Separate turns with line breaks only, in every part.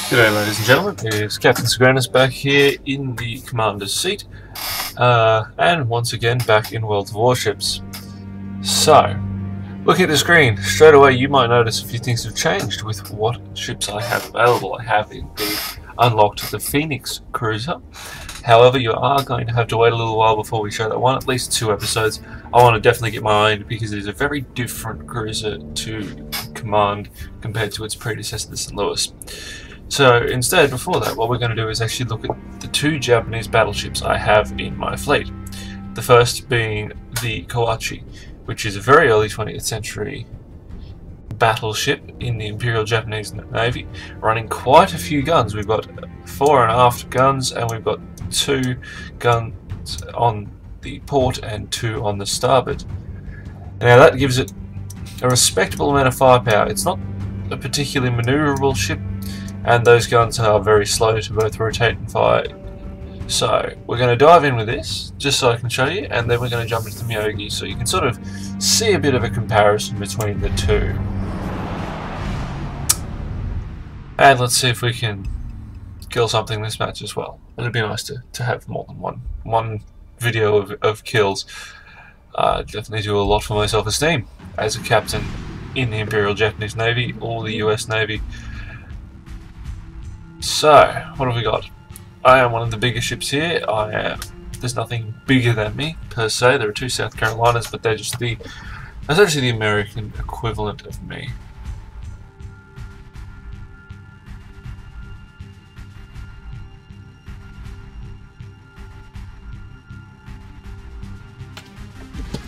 G'day ladies and gentlemen, it's Captain Sagrannus back here in the commander's seat, and once again back in World of Warships. So, looking at the screen, straight away you might notice a few things have changed with what ships I have available. I have indeed unlocked the Phoenix cruiser. However, you are going to have to wait a little while before we show that one, at least 2 episodes. I want to definitely get my mind because it is a very different cruiser to command compared to its predecessor, the St. Louis. So instead, before that, what we're going to do is actually look at the 2 Japanese battleships I have in my fleet. The first being the Kawachi, which is a very early 20th century battleship in the Imperial Japanese Navy, running quite a few guns. We've got 4 and aft guns, and we've got 2 guns on the port and 2 on the starboard. Now that gives it a respectable amount of firepower. It's not a particularly manoeuvrable ship, and those guns are very slow to both rotate and fire. So we're going to dive in with this, just so I can show you, and then we're going to jump into the Myogi, so you can sort of see a bit of a comparison between the 2. And let's see if we can kill something this match as well. It'd be nice to have more than one video of kills. Definitely do a lot for my self-esteem as a captain in the Imperial Japanese Navy or the US Navy. So, what have we got? I am one of the bigger ships here. There's nothing bigger than me, per se. There are 2 South Carolinas, but they're just essentially the American equivalent of me.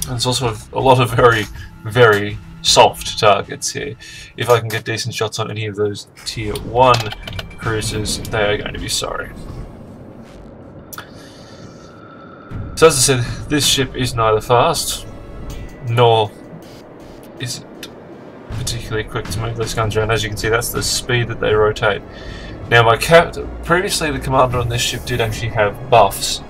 And there's also a lot of very, very soft targets here. If I can get decent shots on any of those tier 1 cruisers, they are going to be sorry. So as I said, this ship is neither fast, nor is it particularly quick to move those guns around. As you can see, that's the speed that they rotate. Now my previously the commander on this ship did actually have buffs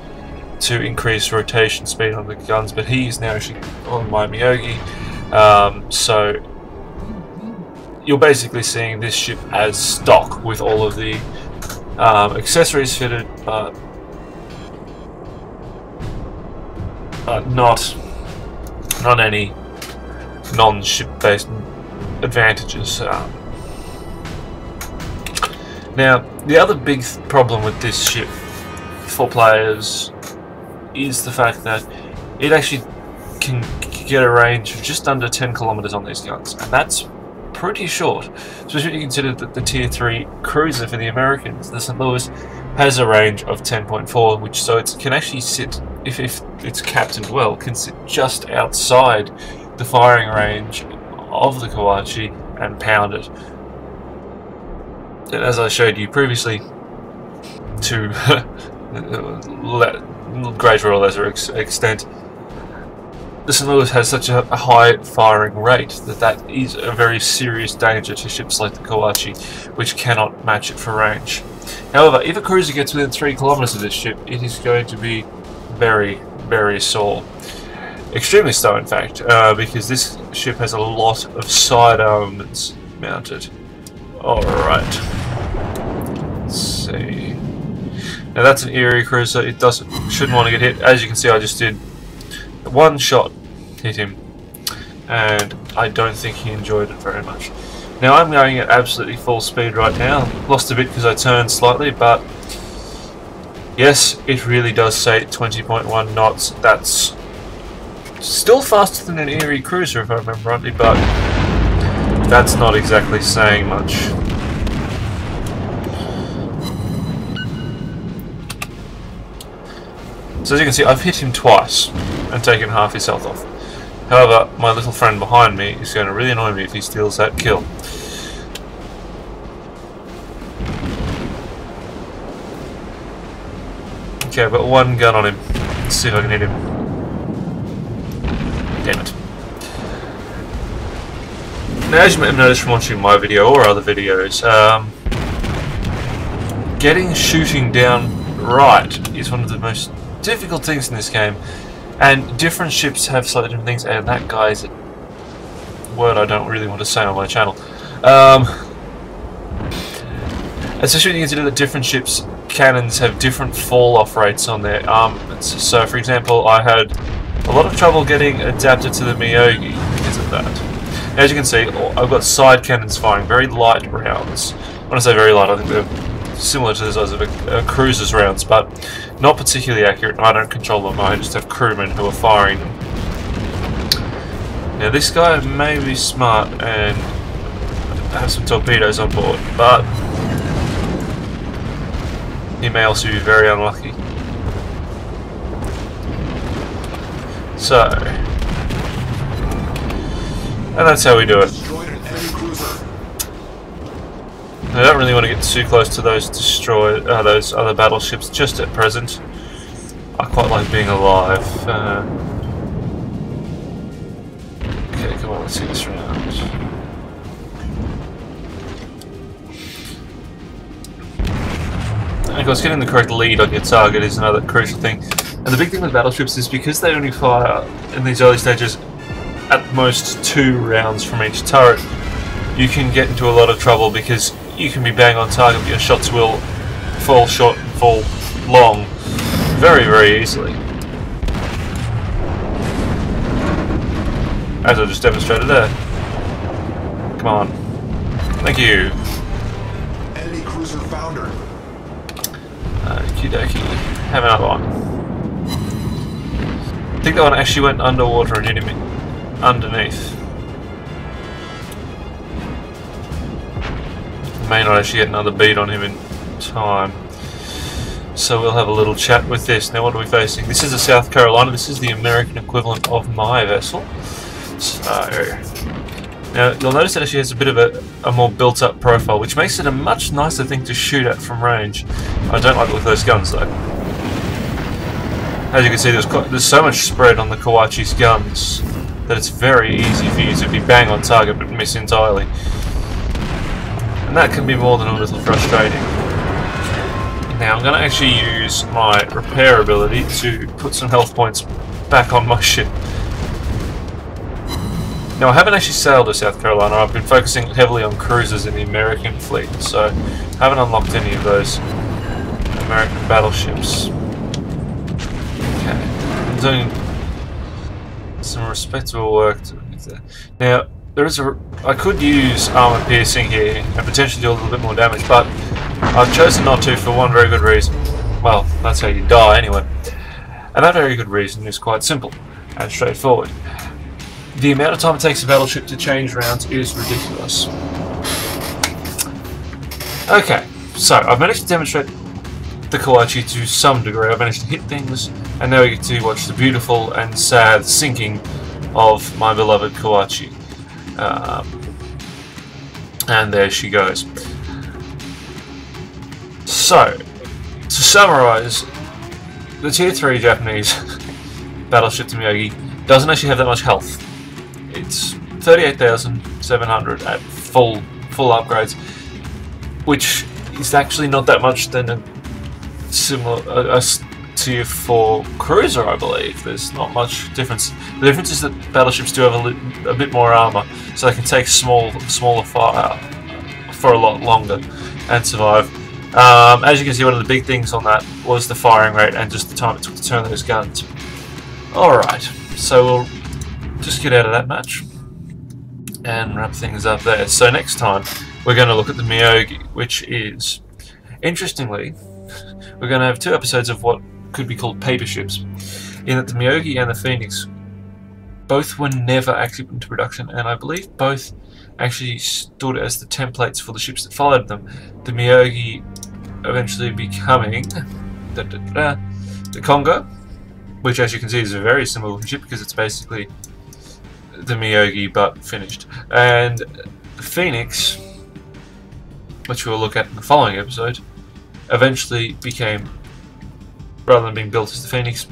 to increase rotation speed on the guns, but he is now actually on my Myogi. So you're basically seeing this ship as stock with all of the accessories fitted, but not any non-ship based advantages. Now the other big problem with this ship for players is the fact that it actually can get a range of just under 10 kilometers on these guns, and that's pretty short, especially when you consider that the tier 3 cruiser for the Americans, the St. Louis, has a range of 10.4, which so it can actually sit, if it's captained well, can sit just outside the firing range of the Kawachi and pound it. And as I showed you previously, to greater or lesser extent, the St. Louis has such a high firing rate that is a very serious danger to ships like the Kawachi, which cannot match it for range. However, if a cruiser gets within 3 kilometers of this ship, it is going to be very, very sore. Extremely so, in fact, because this ship has a lot of side armaments mounted. Alright. Let's see. Now that's an Erie cruiser. It shouldn't want to get hit. As you can see, I just did 1 shot hit him, and I don't think he enjoyed it very much. Now I'm going at absolutely full speed right now. Lost a bit because I turned slightly, but yes, it really does say 20.1 knots. That's still faster than an Erie cruiser if I remember rightly, but that's not exactly saying much. So as you can see, I've hit him twice and taken half his health off. However, my little friend behind me is going to really annoy me if he steals that kill. Okay, I've got 1 gun on him. Let's see if I can hit him. Damn it. Now, as you may have noticed from watching my video or other videos, getting shooting down right is one of the most difficult things in this game, and different ships have slightly different things, and that guy is a word I don't really want to say on my channel. Especially when you consider that different ships' cannons have different fall-off rates on their armaments. So, for example, I had a lot of trouble getting adapted to the Miyogi because of that. As you can see, I've got side cannons firing very light rounds. When I say very light, I think they're similar to the size of a cruiser's rounds, but not particularly accurate. I don't control them, I just have crewmen who are firing them. Now this guy may be smart and have some torpedoes on board, but he may also be very unlucky. So, and that's how we do it. I don't really want to get too close to those those other battleships just at present. I quite like being alive. Okay, come on, let's see this round. Of course, getting the correct lead on your target is another crucial thing. And the big thing with battleships is because they only fire in these early stages at most 2 rounds from each turret, you can get into a lot of trouble because you can be bang on target, but your shots will fall short and fall long very, very easily. As I just demonstrated there. Come on. Thank you.
Enemy cruiser founder.
Okie dokie. Have another one. I think that one actually went underwater and hit him underneath. May not actually get another beat on him in time. So we'll have a little chat with this. Now what are we facing? This is a South Carolina. This is the American equivalent of my vessel. So now you'll notice that it actually has a bit of a more built up profile, which makes it a much nicer thing to shoot at from range. I don't like the look of those guns though. As you can see, there's so much spread on the Kawachi's guns that it's very easy for you to be bang on target but miss entirely. And that can be more than a little frustrating. Now I'm going to actually use my repair ability to put some health points back on my ship. Now I haven't actually sailed to South Carolina, I've been focusing heavily on cruisers in the American fleet, so I haven't unlocked any of those American battleships. Okay, I'm doing some respectable work to there. Now, I could use armor piercing here and potentially do a little bit more damage, but I've chosen not to for one very good reason. Well, that's how you die anyway. And that very good reason is quite simple and straightforward. The amount of time it takes a battleship to change rounds is ridiculous. Okay, so I've managed to demonstrate the Kawachi to some degree. I've managed to hit things, and now we get to watch the beautiful and sad sinking of my beloved Kawachi. And there she goes. So, to summarise, the Tier 3 Japanese battleship to Miyogi doesn't actually have that much health. It's 38,700 at full upgrades, which is actually not that much than a similar a Tier 4 cruiser, I believe. There's not much difference. The difference is that battleships do have a bit more armor, so they can take smaller fire for a lot longer and survive. As you can see, one of the big things on that was the firing rate and just the time it took to turn those guns. Alright, so we'll just get out of that match and wrap things up there. So next time we're going to look at the Miyogi, which is, interestingly, we're going to have 2 episodes of what could be called paper ships, in that the Miyogi and the Phoenix both were never actually put into production, and I believe both actually stood as the templates for the ships that followed them. The Miyogi eventually becoming the Congo, which, as you can see, is a very similar ship because it's basically the Miyogi but finished. And the Phoenix, which we'll look at in the following episode, eventually became, rather than being built as the Phoenix,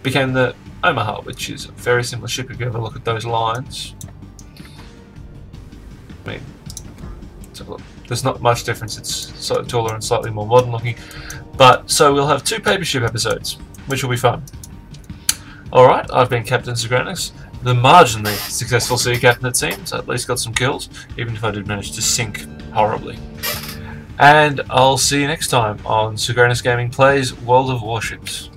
became the Omaha, which is a very similar ship if you ever look at those lines. I mean, let's have a look. There's not much difference, it's slightly taller and slightly more modern looking. But, so we'll have 2 paper ship episodes, which will be fun. Alright, I've been Captain Sagrannus, the marginally successful sea captain it seems. I at least got some kills, even if I did manage to sink horribly. and I'll see you next time on Sagrannus Gaming Plays World of Warships.